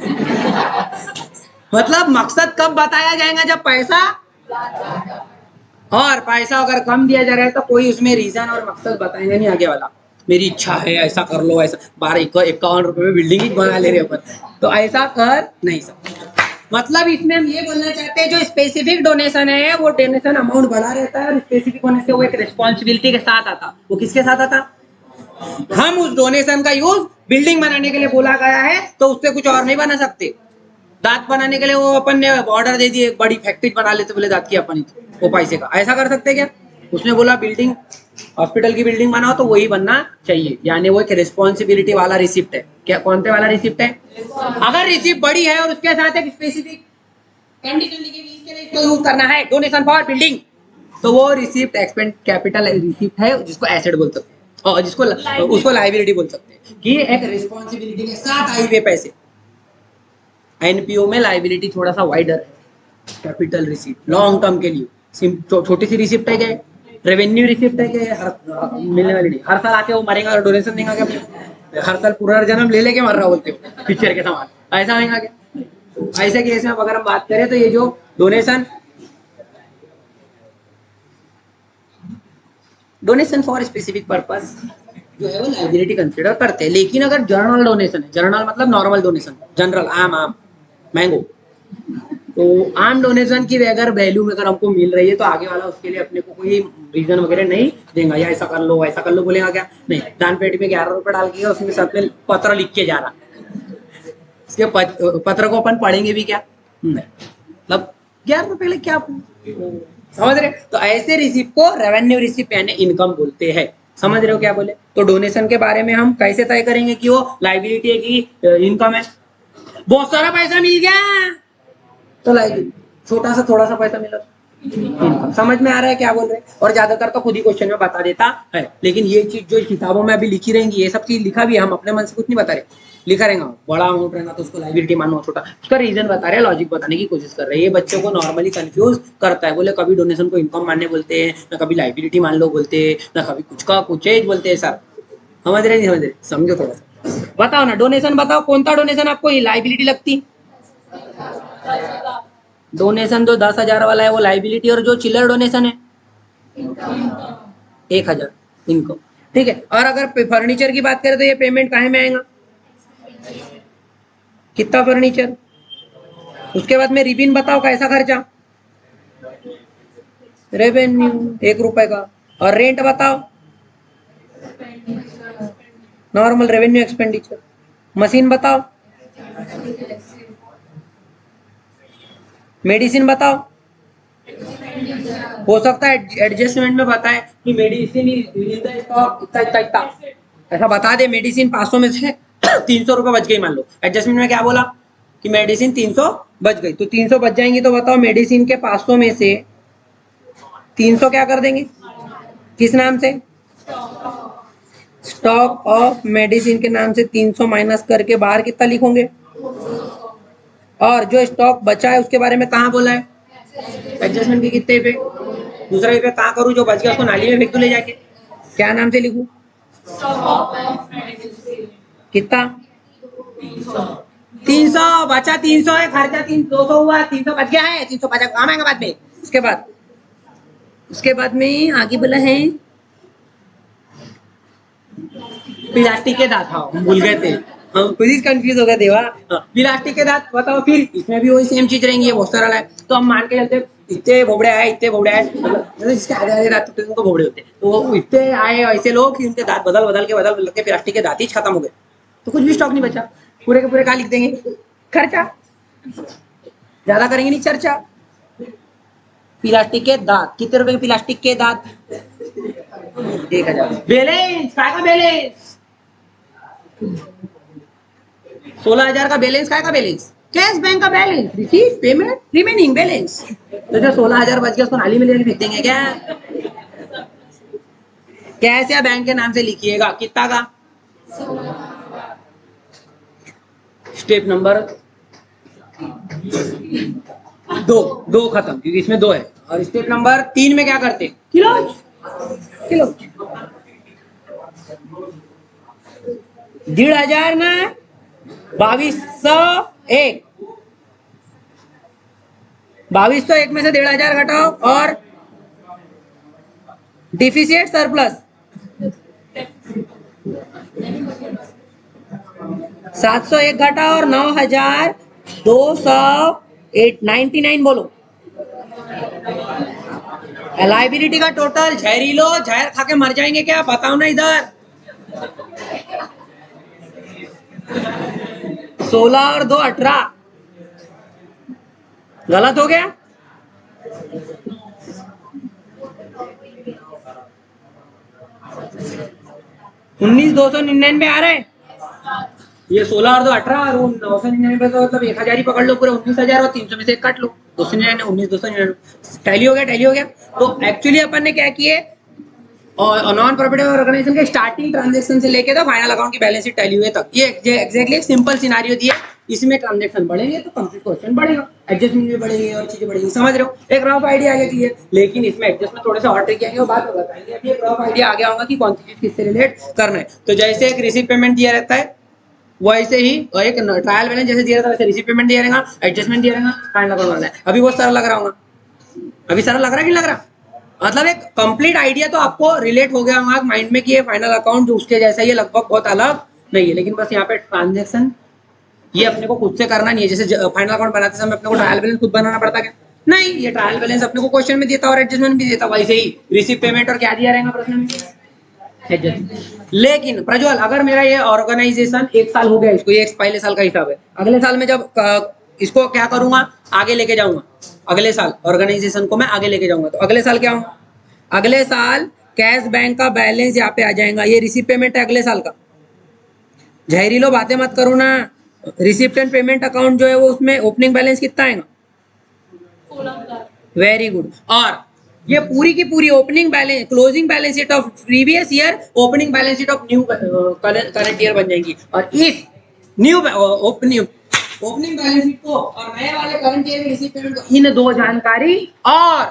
मतलब मकसद कब बताया जाएगा, जब पैसा, और पैसा अगर कम दिया जा रहा है तो कोई उसमें रीजन और मकसद बताएंगे नहीं आगे वाला, मेरी इच्छा है ऐसा कर लो, ऐसा 51 रुपए में बिल्डिंग ही बना ले रहे अपन, तो ऐसा कर नहीं सकते। मतलब इसमें हम ये बोलना चाहते हैं जो स्पेसिफिक डोनेशन है वो डोनेशन अमाउंट बड़ा रहता है, और स्पेसिफिक होने से वो एक रिस्पॉन्सिबिलिटी के साथ आता। वो किसके साथ आता, हम उस डोनेशन का यूज बिल्डिंग बनाने के लिए बोला गया है तो उससे कुछ और नहीं बना सकते। दांत बनाने के लिए वो अपन ने ऑर्डर दे दिए, बड़ी फैक्ट्री बना लेते बोले दांत की अपन, वो पैसे का ऐसा कर सकते क्या, उसने बोला बिल्डिंग, हॉस्पिटल की बिल्डिंग बनाओ तो वही बनना चाहिए, यानी वो एक रिस्पॉन्सिबिलिटी वाला रिसिप्ट है। क्या, कौन से वाला रिसिप्ट है, अगर रिसिप्ट बड़ी है और उसके साथ एक स्पेसिफिक कंडीशन लिखी हुई इसके लिए इसको यूज करना है डोनेशन फॉर बिल्डिंग, तो वो रिसिप्ट एक्सपेंड कैपिटल रिसिप्ट है, जिसको एसेट बोल सकते हैं, और जिसको उसको लाइबिलिटी बोल सकते हैं, कि एक रिस्पॉन्सिबिलिटी के साथ आई हुए पैसे। एनपीओ में लाइबिलिटी थोड़ा सा वाइडर है, कैपिटल रिसिप्ट लॉन्ग टर्म के लिए, छोटी सी रिसिप्ट है क्या, रेवेन्यू रिसिप्ट है क्या, हर मिलने वाली नहीं, हर साल आके वो मरेगा और डोनेशन देगा क्या, हर साल पूरा जन्म ले लेके मर रहा बोलते हो पिक्चर के समान, ऐसा होगा क्या। ऐसे केस में अगर हम बात करें तो ये जो डोनेशन फॉर स्पेसिफिक पर्पस जो है वो लाइबिलिटी कंसिडर करते हैं। लेकिन अगर जर्नल डोनेशन है, जर्नल मतलब नॉर्मल डोनेशन, जनरल आम मैंगो, तो आम डोनेशन की अगर वैल्यू में अगर हमको मिल रही है तो आगे वाला उसके लिए अपने को कोई रीजन वगैरह नहीं देगा, या ऐसा कर लो ऐसा कर लो बोलेगा क्या, नहीं। दान पेटी में 11 रुपए डाल के उसमें साथ में पत्र लिख के जा रहा, इसके पत्र को अपन पढ़ेंगे भी क्या, नहीं, मतलब 11 रुपए लिए क्या, समझ रहे। तो ऐसे रिसिप्ट को रेवेन्यू रिसिप्ट यानी इनकम बोलते हैं। समझ रहे हो क्या बोले। तो डोनेशन के बारे में हम कैसे तय करेंगे कि वो लाइबिलिटी है कि इनकम है। बहुत सारा पैसा मिल गया तो लाइबिलिटी, छोटा सा थोड़ा सा पैसा मिला इनकम। समझ में आ रहा है क्या बोल रहे हैं? और ज्यादातर तो खुद ही क्वेश्चन में बता देता है, लेकिन ये चीज जो किताबों में अभी लिखी रहेंगी, ये सब चीज लिखा भी है, हम अपने मन से कुछ नहीं बता रहे, लिखा रहेगा। बड़ा अमाउंट रहना तो उसको लाइबिलिटी मानो, छोटा उसका रीजन बता रहे हैं, लॉजिक बताने की कोशिश कर रहे हैं। ये बच्चों को नॉर्मली कंफ्यूज करता है, बोले कभी डोनेशन को इनकम मानने बोलते हैं, ना कभी लाइबिलिटी मान लो बोलते हैं, ना कभी कुछ का कुछ एज बोलते हैं। सर समझ रहे नहीं समझ रहे? समझो थोड़ा सा, बताओ ना डोनेशन बताओ, कौन सा डोनेशन आपको लाइबिलिटी लगती? डोनेशन जो 10,000 वाला है वो लाइबिलिटी, और जो चिल्लर डोनेशन है 1,000 इनकम। ठीक है। और अगर फर्नीचर की बात करें तो ये पेमेंट काहे में आएगा? कितना फर्नीचर? उसके बाद में रिबिन बताओ कैसा खर्चा? रेवेन्यू 1 रुपए का। और रेंट बताओ? Normal revenue expenditure. मशीन बताओ? मेडिसिन बताओ? हो सकता है एडजस्टमेंट में बताए कि मेडिसिन इतना इतना इतना, ऐसा बता दे मेडिसिन 500 में से 300 रुपए बच गई, मान लो एडजस्टमेंट में क्या बोला कि मेडिसिन 300 बच गई, तो 300 बच जाएंगी, तो बताओ मेडिसिन के 500 में से 300 क्या कर देंगे? किस नाम से? स्टॉक ऑफ मेडिसिन के नाम से 300 माइनस करके बाहर कितना लिखोगे? और जो स्टॉक बचा है उसके बारे में कहाँ बोला है? एडजस्टमेंट के कितने पे? दूसरा पे कहाँ करूँ? जो बच गया उसको नाली में फेंक दो ले जाके, क्या नाम से लिखूं? कितना? 300 बचा, 300 है खर्चा, 200 हुआ, 300 बच गया है, 300 बचा काम आएगा बाद में। उसके बाद में आगे बोला है प्लास्टिक के दांत, हाँ भूल गए थे हम, खुद ही कंफ्यूज हो गए थे। प्लास्टिक के दांत बताओ, फिर इसमें भी वही सेम चीज रहेंगी, बहुत सारा है, तो हम मान के चलते इतने भोबड़े आए, इतने भोबड़े आए, मतलब जिसके आधे आधे दांत टूटे उनको भोबड़े होते, तो इतने आए ऐसे लोग कि उनके दांत बदल बदल के प्लास्टिक के दांत ही खत्म हो गए, तो कुछ भी स्टॉक नहीं बचा, पूरे के पूरे कहाँ लिख देंगे? खर्चा। ज्यादा करेंगे नहीं चर्चा। प्लास्टिक के दांत कितने रुपए के? प्लास्टिक के दांत 1,000। बैलेंस काय का बैलेंस? 16,000 का बैलेंस, काय का बैलेंस? कैश बैंक का balance, receive payment remaining balance. तो जो 16,000 बच गया उसको नाली में ले फेंक देंगे क्या? कैश या बैंक के नाम से लिखिएगा, कितना का? स्टेप नंबर 2 खत्म, क्योंकि इसमें 2 है। और स्टेप नंबर 3 में क्या करते? किलो किलो 1,500 ना 2,201, 2,201 में से 1,500 घटाओ और डिफिसिट सरप्लस 701 घटा और 9,299 बोलो। लाइबिलिटी का टोटल झहरी लो, जहर खा के मर जाएंगे क्या? बताओ ना इधर। 16 और 2 18, गलत हो गया? उन्नीस 299 आ रहा है। ये 16 और 2 18 और 999 तो मतलब 1,000 ही पकड़ लो, पूरे 19,000 और 300 में से 1 काट लो, 299 19 299 टैली हो गया, टैली हो गया। तो एक्चुअली अपन ने क्या किए, और नॉन प्रॉफिटेबल ऑर्गेनाइजेशन के स्टार्टिंग ट्रांजैक्शन से लेके तो फाइनल अकाउंट की बैलेंस शीट टैली हुए तक, ये एग्जैक्टली एक सिंपल सिनारियो दिया। इसमें ट्रांजैक्शन बढ़ेंगे तो कंप्लीट क्वेश्चन बढ़ेगा, एडजस्टमेंट भी बढ़ेंगे और चीजें बढ़ेंगी, समझ रहे हो? एक रफ आइडिया आ गया क्लियर, लेकिन इसमें एडजस्टमेंट थोड़े से और ट्रिक आएंगे, वो बात बताएंगे। अभी एक रफ आइडिया आ गया होगा कि कौन सी चीज किससे रिलेट करना है। तो जैसे एक रिसीव पेमेंट दिया रहता है, वैसे ही एक ट्रायल बैलेंस जैसे दिया रहता है, वैसे रिसीव पेमेंट दिया रहेगा, एडजस्टमेंट दिया रहेगा, फाइनल अकाउंट बनना है। अभी बहुत सारा लग रहा होगा, अभी सारा लग रहा है कि लग रहा? मतलब एक कंप्लीट आइडिया तो आपको रिलेट हो गया होगा माइंड में कि ये फाइनल अकाउंट जो उसके जैसा ही है, लगभग बहुत अलग नहीं है, लेकिन बस यहाँ पे ट्रांजैक्शन ये अपने को खुद से करना नहीं है। जैसे फाइनल अकाउंट बनाते समय अपने को ट्रायल बैलेंस खुद बनाना पड़ता क्या? नहीं, ये ट्रायल बैलेंस अपने को क्वेश्चन में देता और एडजस्टमेंट भी देता, वैसे ही रिसीव पेमेंट और क्या दिया रहेगा प्रश्न में? एडजस्टमेंट। लेकिन प्रज्वल अगर मेरा ये ऑर्गेनाइजेशन 1 साल हो गया, इसको ये पहले साल का हिसाब है, अगले साल में जब इसको क्या करूंगा, आगे लेके जाऊंगा, अगले साल ऑर्गेनाइजेशन को मैं आगे लेके जाऊंगा, तो अगले साल क्या होगा? अगले साल कैश बैंक का बैलेंस यहाँ पे आ जाएगा, ये रिसीव पेमेंट है अगले साल का। जहरीलो बातें मत करो ना, रिसिप्ट एंड पेमेंट अकाउंट जो है वो उसमें ओपनिंग बैलेंस कितना आएगा? Very good. और ये पूरी की पूरी opening balance, closing balance sheet of previous year, opening balance sheet of new current year बन जाएंगी। और इस न्यू ओपनिंग बैलेंस शीट को और नए वाले करंट ईयर रिसीव पेमेंट को, इन दो जानकारी और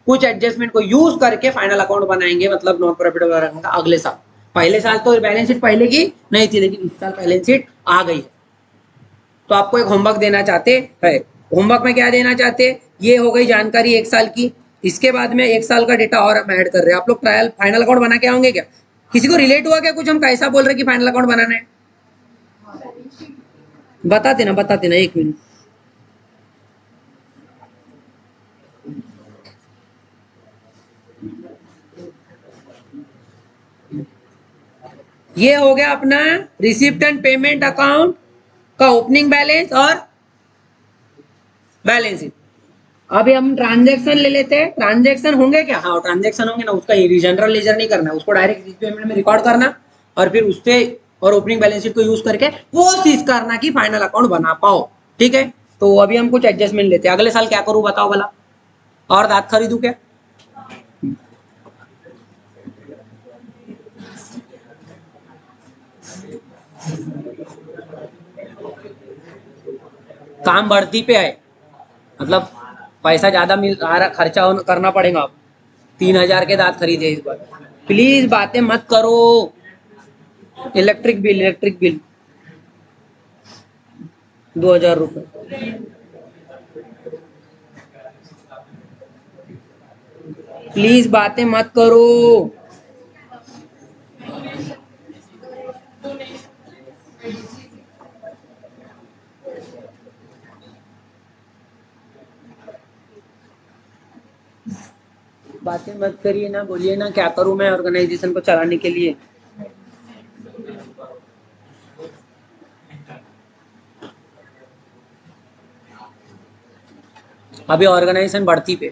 कुछ एडजस्टमेंट को यूज करके फाइनल अकाउंट बनाएंगे, मतलब नॉन प्रॉफिटेबल का अगले साल। पहले साल तो बैलेंस शीट पहले की नहीं थी, लेकिन इस साल बैलेंस शीट आ गई है। तो आपको एक होमवर्क देना चाहते हैं। होमवर्क में क्या देना चाहते, ये हो गई जानकारी एक साल की। इसके बाद में एक साल का डेटा और हम ऐड कर रहे हैं। आप लोग ट्रायल फाइनल अकाउंट बना के आओगे क्या? किसी को रिलेट हुआ क्या कुछ हम कैसा बोल रहे कि फाइनल अकाउंट बनाना है? बताते ना 1 मिनट। ये हो गया अपना रिसिप्ट एंड पेमेंट अकाउंट का ओपनिंग बैलेंस और बैलेंस शीट। अभी हम ट्रांजैक्शन ले लेते हैं। ट्रांजैक्शन होंगे क्या? हाँ ट्रांजैक्शन होंगे ना, उसका जनरल लेजर नहीं करना है, उसको डायरेक्ट पेमेंट में रिकॉर्ड करना और फिर उससे और ओपनिंग बैलेंस शीट को यूज करके वो चीज करना कि फाइनल अकाउंट बना पाओ। ठीक है, तो अभी हम कुछ एडजस्टमेंट लेते हैं। अगले साल क्या करूं बताओ भला? और दांत खरीदू क्या? काम बढ़ती पे है, मतलब पैसा ज्यादा मिल आ रहा, खर्चा करना पड़ेगा। अब 3,000 के दांत खरीदे इस बार। प्लीज बातें मत करो। इलेक्ट्रिक बिल 2,000 रुपये। प्लीज बातें मत करो। बातें मत करिए ना, बोलिए ना क्या करूं मैं ऑर्गेनाइजेशन को चलाने के लिए। अभी ऑर्गेनाइजेशन बढ़ती पे,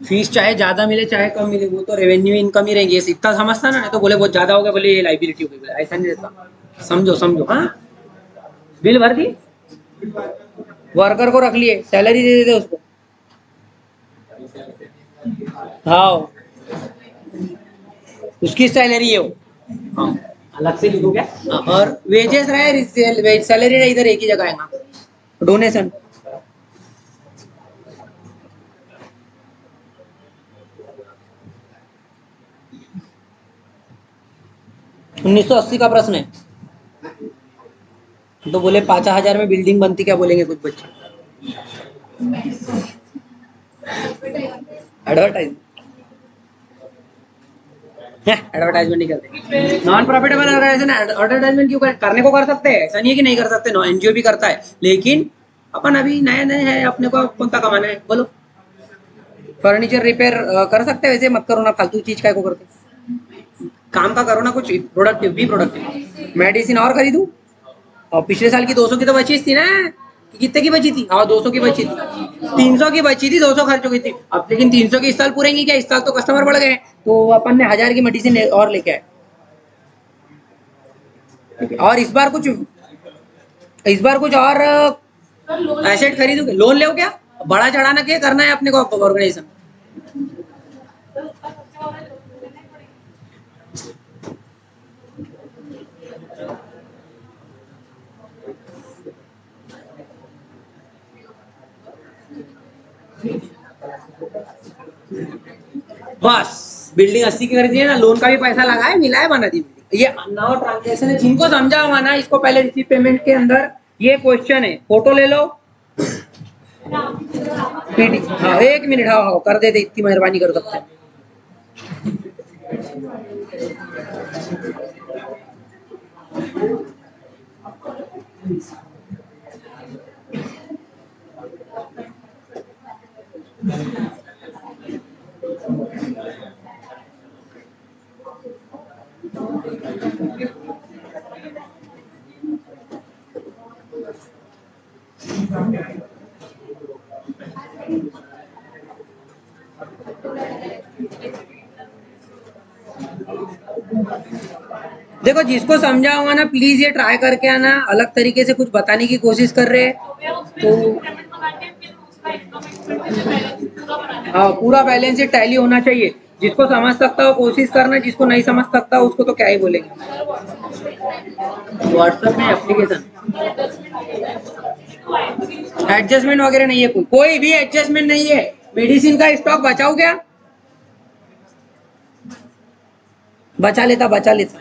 फीस चाहे ज्यादा मिले चाहे कम मिले, वो तो रेवेन्यू इनकम ही रहेंगी। इतना समझता ना, नहीं तो बोले बहुत ज्यादा हो गया, बोले ये लाइबिलिटी हो गई, बोले ऐसा नहीं रहता। समझो समझो। हाँ बिल भर दी, वर्कर को रख लिए, सैलरी दे देते उसको। हाँ उसकी सैलरी है वो। हाँ अलग से लिखो क्या? हाँ, और वेजेस रहे, सैलरी रहे, इधर एक ही जगह है ना, डोनेशन। 1980 का प्रश्न है। तो बोले 5,000 में बिल्डिंग बनती, क्या बोलेंगे कुछ बच्चे? एडवर्टाइज एडवर्टाइजमेंट नहीं करते। नॉन प्रॉफिटेबल ऑर्गेनाइजेशन एडवर्टाइजमेंट क्यों करने को कर सकते हैं, ऐसा नहीं है कि नहीं कर सकते। एनजीओ भी करता है, लेकिन अपन अभी नए नए हैं, अपने को कौन सा कमाना है बोलो? फर्नीचर रिपेयर कर सकते हैं, वैसे मत करो ना, फालतू चीज का को करते। काम का करो ना, कुछ प्रोडक्टिव भी प्रोडक्टिव। मेडिसिन और खरीदू, और पिछले साल की 200 की तो बची थी ना, कितने की बची थी? हाँ 200 की बची थी, 300 की बची थी, 200 खर्च हो गई थी। अब लेकिन 300 की इस साल पूरेंगी क्या? इस साल तो कस्टमर बढ़ गए, तो अपन ने 1,000 की मेडिसिन और लेके आए। और इस बार कुछ और एसेट खरीदोगे, लोन ले क्या? बड़ा चढ़ाना क्या करना है अपने को ऑर्गेनाइजेशन? बस बिल्डिंग 80 की खरीदी है ना, लोन का भी पैसा लगा है, मिला है, बना दी। ये नौ ट्रांजेक्शन है, जिनको समझा हुआ ना, इसको पहले रिसीव पेमेंट के अंदर ये क्वेश्चन है, फोटो ले लो। हाँ 1 मिनट, हाँ हाँ कर देते, इतनी मेहरबानी कर सकते हैं। देखो जिसको समझा होगा ना, प्लीज ये ट्राई करके आना। अलग तरीके से कुछ बताने की कोशिश कर रहे हैं तो हाँ, पूरा बैलेंस शीट टैली होना चाहिए। जिसको समझ सकता हो कोशिश करना, जिसको नहीं समझ सकता उसको तो क्या ही बोलेंगे। व्हाट्सएप में एप्लीकेशन एडजस्टमेंट वगैरह नहीं है, कोई भी एडजस्टमेंट नहीं है। मेडिसिन का स्टॉक बचाओ क्या? बचा लेता, बचा लेता।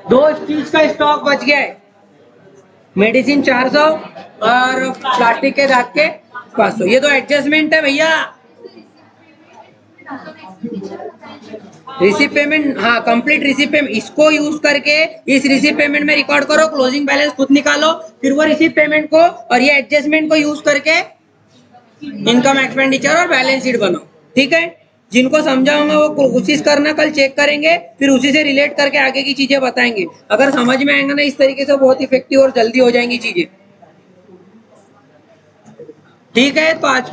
दो चीज का स्टॉक बच गया है, मेडिसिन 400 और प्लास्टिक के दाग के 500। ये तो एडजस्टमेंट है भैया। रिसीव पेमेंट, हाँ कंप्लीट रिसीव पेमेंट, इसको यूज करके इस रिसीव पेमेंट में रिकॉर्ड करो, क्लोजिंग बैलेंस खुद निकालो, फिर वो रिसीव पेमेंट को और ये एडजस्टमेंट को यूज करके इनकम एक्सपेंडिचर और बैलेंस शीट बनाओ। ठीक है, जिनको समझाऊंगा वो कोशिश करना, कल चेक करेंगे, फिर उसी से रिलेट करके आगे की चीजें बताएंगे। अगर समझ में आएंगे ना इस तरीके से, बहुत इफेक्टिव और जल्दी हो जाएंगी चीजें। ठीक है, तो आज